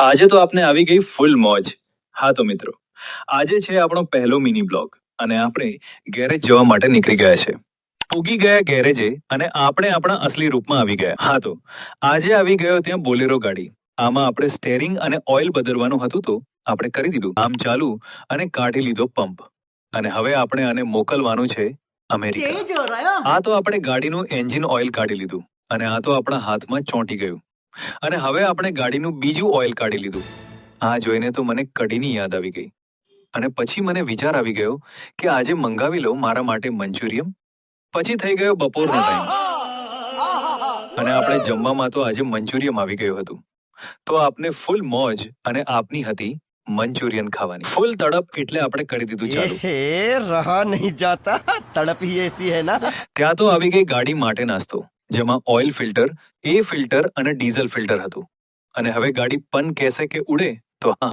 આજે તો આપને આવી ગઈ ફૂલ મોજ. હા તો મિત્રો, આજે છે આપણો પહેલો મિની બ્લોગ અને આપણે ગેરેજ જવા માટે નીકળી ગયા છે. પૂગી ગયા ગેરેજે અને આપણે આપણા અસલી રૂપમાં આવી ગયા. હા તો આજે આવી ગયો ત્યાં બોલેરો ગાડી. આમાં આપણે સ્ટેરિંગ અને ઓઇલ બદલવાનું હતું તો આપણે કરી દીધું. આમ ચાલુ અને કાઢી લીધો પંપ. અને હવે આપણે આને મોકલવાનું છે અમેરિકા. આ તો આપણે ગાડીનું એન્જિન ઓઇલ કાઢી લીધું અને આ તો આપણા હાથમાં ચોંટી ગયું. અને હવે આપણે ગાડીનું બીજું ઓઇલ કાઢી લીધું. આ જોઈને તો મને કઢીની યાદ આવી ગઈ અને પછી મને વિચાર આવી ગયો કે આજે મંગાવી લઉં મારા માટે મંચુરિયમ. પછી થઈ ગયો બપોરનો ટાઈમ અને આપણે જમવામાં તો આજે મંચુરિયમ આવી ગયું હતું. તો આપને ફૂલ મોજ અને આપની હતી મંચુરિયન ખાવાની. ફૂલ તડપ એટલે આપણે કરી દીધું ચાલુ. रहा नहीं जाता तड़प ही ऐसी है ना। ત્યાં તો આવી ગઈ ગાડી માટે નાસ્તો, જેમાં ઓઇલ ફિલ્ટર, એ ફિલ્ટર અને ડીઝલ ફિલ્ટર હતું. અને હવે ગાડી પન કહેશે કે ઉડે તો હા,